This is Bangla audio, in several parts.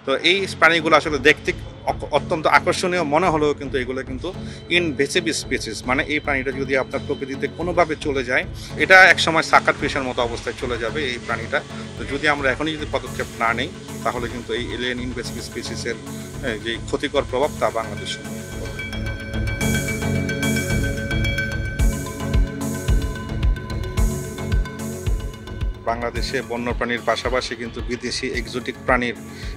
তো এই প্রাণীগুলো আসলে দেখতে অত্যন্ত আকর্ষণীয় মনে হলেও কিন্তু এগুলো কিন্তু ইনভেসিভ স্পিসিস, মানে এই প্রাণীটা যদি আপনার প্রকৃতিতে কোনোভাবে চলে যায়, এটা একসময় সাকার ফিশের মতো অবস্থায় চলে যাবে এই প্রাণীটা। তো যদি আমরা এখনই যদি পদক্ষেপ না নিই, তাহলে কিন্তু এই এলিয়েন ইনভেসিভ স্পিসিসের যে ক্ষতিকর প্রভাব তা বাংলাদেশ সম্মুখীন করবে। বাংলাদেশে বন্যপ্রাণীর পাশাপাশি কিন্তু বিদেশি এক্সোটিক প্রাণীর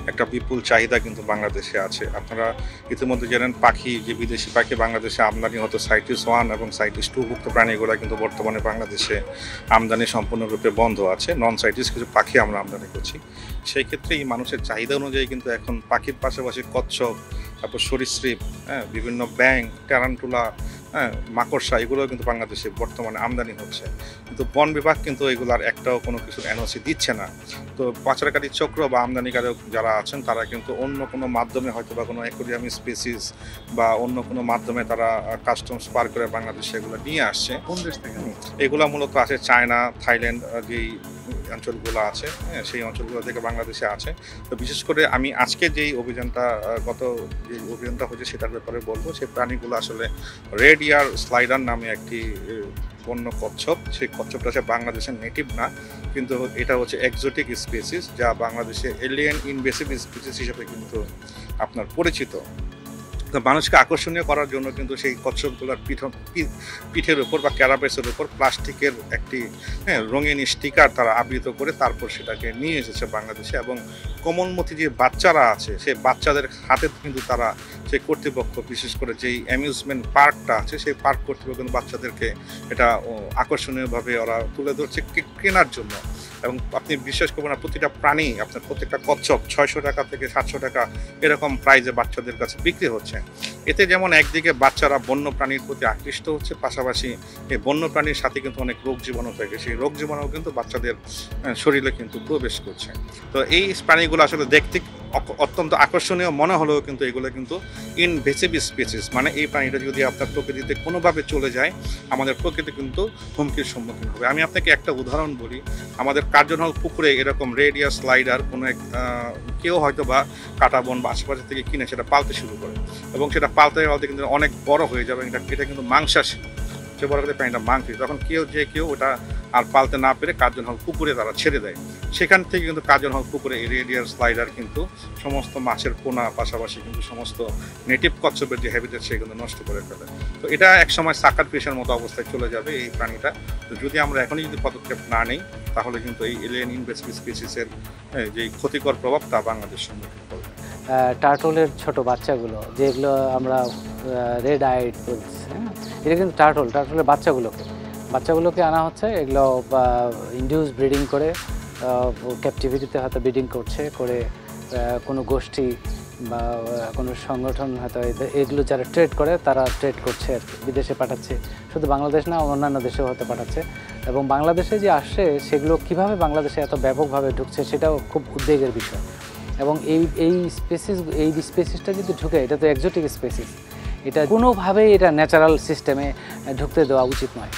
একটা বিপুল চাহিদা কিন্তু বাংলাদেশে আছে। আপনারা ইতিমধ্যে জানেন পাখি, যে বিদেশি পাখি বাংলাদেশে আমদানি হতো সাইটিস 1 এবং সাইটিস 2 ভুক্ত প্রাণীগুলো কিন্তু বর্তমানে বাংলাদেশে আমদানি সম্পূর্ণরূপে বন্ধ আছে। নন সাইটিস কিছু পাখি আমরা আমদানি করছি। সেই ক্ষেত্রে এই মানুষের চাহিদা অনুযায়ী কিন্তু এখন পাখির পাশাপাশি কচ্ছপ, তারপর সরীসৃপ, বিভিন্ন ব্যাঙ, ট্যারান্টুলা, মাকড়সা, এগুলোও কিন্তু বাংলাদেশে বর্তমানে আমদানি হচ্ছে। কিন্তু বন বিভাগ কিন্তু এগুলার একটাও কোনো কিছু এনওসি দিচ্ছে না। তো পাচারকারী চক্র বা আমদানিকারক যারা আছেন তারা কিন্তু অন্য কোনো মাধ্যমে হয়তো বা কোনো অ্যাকোয়ারিয়াম স্পিসিস বা অন্য কোনো মাধ্যমে তারা কাস্টমস পার করে বাংলাদেশে এগুলো নিয়ে আসছে। কোন দেশ থেকে? এগুলো মূলত আছে চায়না, থাইল্যান্ড, যেই অঞ্চলগুলো আছে, সেই অঞ্চলগুলো থেকে বাংলাদেশে আছে। তো বিশেষ করে আমি আজকে যেই অভিযানটা যে অভিযানটা হয়েছে সেটার ব্যাপারে বলবো। সেই প্রাণীগুলো আসলে রেড ইয়ার স্লাইডার নামে একটি বন্য কচ্ছপ। সেই কচ্ছপটা হচ্ছে বাংলাদেশের নেটিভ না, কিন্তু এটা হচ্ছে এক্সোটিক স্পিসিস, যা বাংলাদেশে এলিয়েন ইনভেসিভ স্পিসিস হিসেবে কিন্তু আপনার পরিচিত। তো মানুষকে আকর্ষণীয় করার জন্য কিন্তু সেই কচ্ছপগুলোর পিঠের উপর বা ক্যারাবেসের উপর প্লাস্টিকের একটি রঙিন স্টিকার তারা আবৃত করে তারপর সেটাকে নিয়ে এসেছে বাংলাদেশে। এবং কোমলমতি যে বাচ্চারা আছে, সেই বাচ্চাদের হাতে কিন্তু তারা সেই কর্তৃপক্ষ, বিশেষ করে যেই অ্যামিউজমেন্ট পার্কটা আছে, সেই পার্ক কর্তৃপক্ষ বাচ্চাদেরকে এটা আকর্ষণীয়ভাবে ওরা তুলে ধরছে কেনার জন্য। এবং আপনি বিশ্বাস করবেন না, প্রতিটা প্রাণী, আপনার প্রত্যেকটা কচ্ছপ 600 টাকা থেকে 700 টাকা এরকম প্রাইজে বাচ্চাদের কাছে বিক্রি হচ্ছে। এতে যেমন একদিকে বাচ্চারা বন্য প্রাণীর প্রতি আকৃষ্ট হচ্ছে, পাশাপাশি এই বন্য প্রাণীর সাথে কিন্তু অনেক রোগ জীবাণু থাকে, সেই রোগ জীবাণু কিন্তু বাচ্চাদের শরীরে কিন্তু প্রবেশ করছে। তো এই প্রাণীগুলো আসলে দেখতে অত্যন্ত আকর্ষণীয় মনে হলেও কিন্তু এগুলো কিন্তু ইনভেসিভ স্পিসিস, মানে এই প্রাণীটা যদি আপনার প্রকৃতিতে কোনোভাবে চলে যায়, আমাদের প্রকৃতি কিন্তু হুমকির সম্মুখীন হবে। আমি আপনাকে একটা উদাহরণ বলি। আমাদের কার্জন হল পুকুরে এরকম রেডিয়াস স্লাইডার কোনো কেউ হয়তো বা কাটা বন বা আশেপাশে থেকে কিনে সেটা পালতে শুরু করে, এবং সেটা পালতে কিন্তু অনেক বড় হয়ে যাবে। এটা কিন্তু মাংসাশী, যে বড় করে প্রাণীটা মাংসী। তখন কেউ ওটা আর পালতে না পেরে কার্জন হল পুকুরে তারা ছেড়ে দেয়। সেখান থেকে কিন্তু কার্জন হল পুকুরে এই রেডিয়ার স্লাইডার কিন্তু সমস্ত মাছের পোনা, পাশাপাশি কিন্তু সমস্ত নেটিভ কচ্ছপের যে হ্যাবিটেট সেগুলো নষ্ট করে ফেলে। তো এটা একসময় সাকার ফিশের মতো অবস্থায় চলে যাবে এই প্রাণীটা। তো যদি আমরা এখনই যদি পদক্ষেপ না নিই, তাহলে কিন্তু এই এলিয়েন ইনভেসিভ স্পিসিসের যে ক্ষতিকর প্রভাব তা বাংলাদেশ সম্মুখীন করবে। টার্টলের ছোট বাচ্চাগুলো যেগুলো আমরা রেড আইড বলছি, এটা কিন্তু টার্টলের বাচ্চাগুলোকে আনা হচ্ছে। এগুলো ইনডিউস ব্রিডিং করে ক্যাপটিভিটিতে হয়তো ব্রিডিং করে কোনো গোষ্ঠী বা কোনো সংগঠন হয়তো এগুলো যারা ট্রেড করে তারা ট্রেড করছে আর কি, বিদেশে পাঠাচ্ছে। শুধু বাংলাদেশ না, অন্যান্য দেশেও হয়তো পাঠাচ্ছে। এবং বাংলাদেশে যে আসছে সেগুলো কিভাবে বাংলাদেশে এত ব্যাপকভাবে ঢুকছে সেটাও খুব উদ্বেগের বিষয়। এবং এই স্পেসিসটা যদি ঢুকে, এটা তো এক্সোটিক স্পেসিস, এটা কোনোভাবেই এটা ন্যাচারাল সিস্টেমে ঢুকতে দেওয়া উচিত নয়।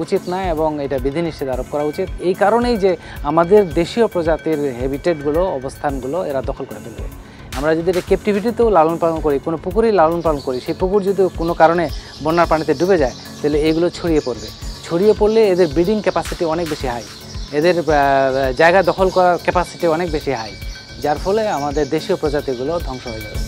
উচিত নয়, এবং এটা বিধিনিষেধ আরোপ করা উচিত। এই কারণেই যে আমাদের দেশীয় প্রজাতির হ্যাবিটেটগুলো, অবস্থানগুলো এরা দখল করে ফেলবে। আমরা যদি এটা ক্যাপটিভিটিতেও লালন পালন করি, কোনো পুকুরেই লালন পালন করি, সেই পুকুর যদি কোনো কারণে বন্যার পানিতে ডুবে যায়, তাহলে এগুলো ছড়িয়ে পড়লে এদের ব্রিডিং ক্যাপাসিটি অনেক বেশি হাই, এদের জায়গা দখল করার ক্যাপাসিটি অনেক বেশি হাই, যার ফলে আমাদের দেশীয় প্রজাতিগুলো ধ্বংস হয়ে যাবে।